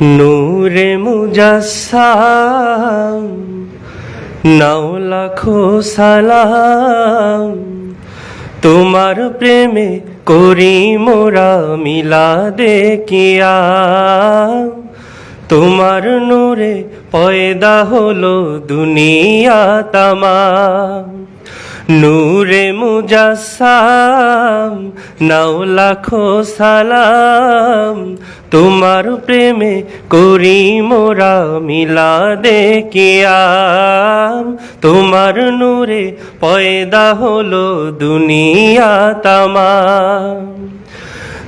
নূরে মুজাসসাম নাও লাখো সালাম, তোমার প্রেমে করি মোরা মিলাদে কিয়াম। তোমার নূরে পয়দা হলো দুনিয়া তামাম। নূরে মুজাসসাম নাও লাখো সালাম, তোমার প্রেমে করি মোরা মিলাদে কিয়াম। তোমার নূরে পয়দা হলো দুনিয়া তামাম।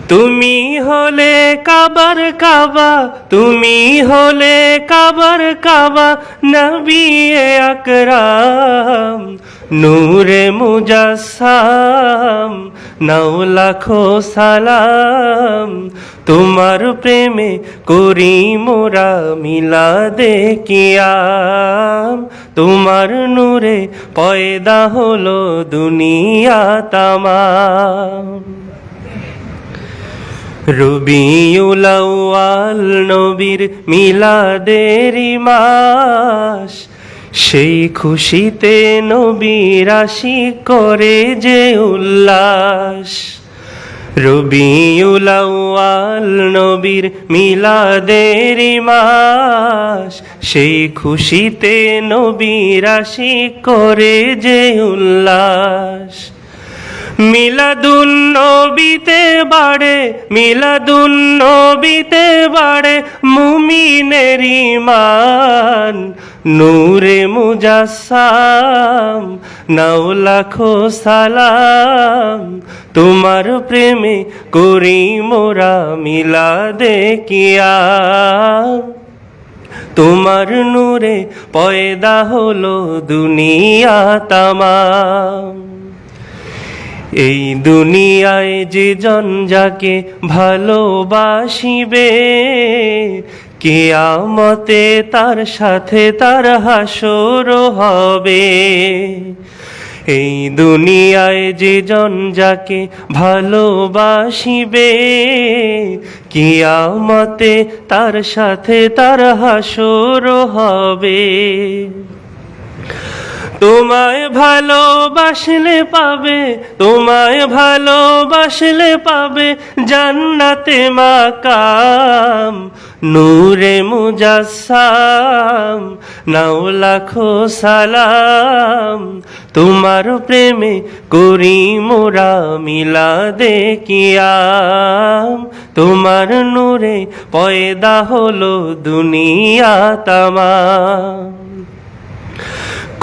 তুমি হলে কাবার কাবা, তুমি হলে কাবার কাবা, নবী আকরাম। নূরে মুজাসসাম নাও লাখো সালাম, তোমার প্রেমে করি মোরা মিলাদে কিয়াম। তোমার নূরে পয়দা হলো দুনিয়া তামাম। রবিউল আউয়াল নবীর মিলাদের মাস, সেই খুশিতে নবীর আশিক করে যে উল্লাস। রবিউল আউয়াল নবীর মিলাদের মাস, সেই খুশিতে নবীর আশিক করে যে উল্লাস। মিলাদুন নবীতে বাড়ে, মিলাদুন নবীতে বাড়ে মুমিনের ঈমান। নূরে মুজাসসাম নাও লাখো সালাম, তোমার প্রেমে করি মোরা মিলাদে কিয়াম। তোমার নূরে পয়দা হলো দুনিয়া তামাম। এই দুনিয়ায় যে জন যাকে ভালোবাসিবে, কিয়ামতে তার সাথে তার হাসর হবে। এই দুনিয়ায় যে জন যাকে ভালোবাসিবে, কিয়ামতে তার সাথে তার হাসর হবে। তোমায় ভালোবাসলে পাবে, তোমায় ভালোবাসলে পাবে জান্নাতে মাকাম। নূরে মুজাসসাম নাও লাখো সালাম, তোমার প্রেমে করি মোরা মিলাদে কিয়াম। তোমার নূরে পয়দা হলো দুনিয়া তামাম।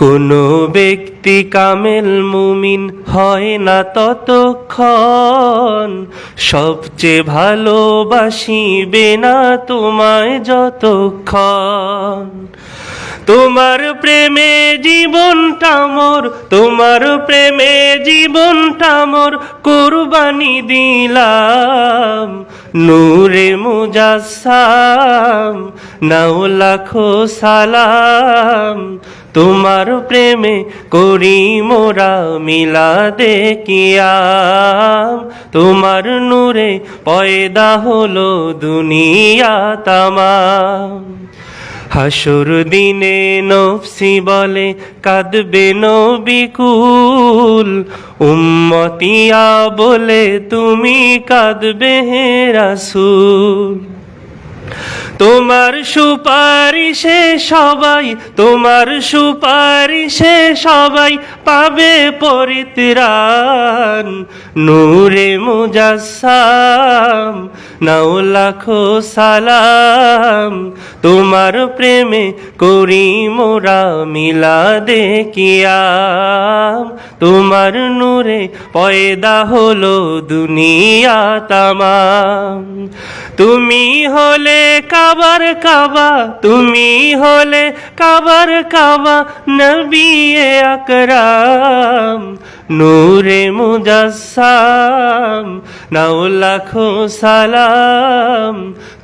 কোনো ব্যক্তি কামেল মুমিন হয় না ততক্ষণ, সবচেয়ে ভালোবাসিবে না তোমায় যতক্ষণ। তোমার প্রেমে জীবনটা মোর, তোমার প্রেমে জীবনটা মোর কুরবানি দিলাম। নূরে মুজাসসাম নাও লাখো সালাম, তোমার প্রেমে করি মোরা মিলাদে কিয়াম। তোমার নূরে পয়দা হলো দুনিয়া তামাম। হাসুর দিনে নফসি বলে কাঁদবে নবী কুল, উম্মতিয়া বলে তুমি কাঁদবে হে রাসূল। তোমার সুপারিশে সবাই, তোমার সুপারিশে সবাই পাবে পরিত্রাণ। নূরে মুজাসসাম নাও লাখো সালাম, তোমার প্রেমে করি মোরা মিলাদে কিয়াম। তোমার নূরে পয়দা হলো দুনিয়া তামাম। তুমি হলে কাবার কাবা, তুমি হলে কাবার কাবা, নবী আকরাম। নূরে মুজাসসাম নাও লাখো সালাম,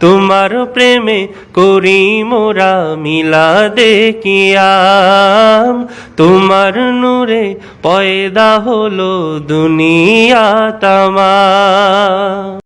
তোমার প্রেমে করি মোরা মিলাদে কিয়াম। তোমার নূরে পয়দা হলো দুনিয়া তামাম।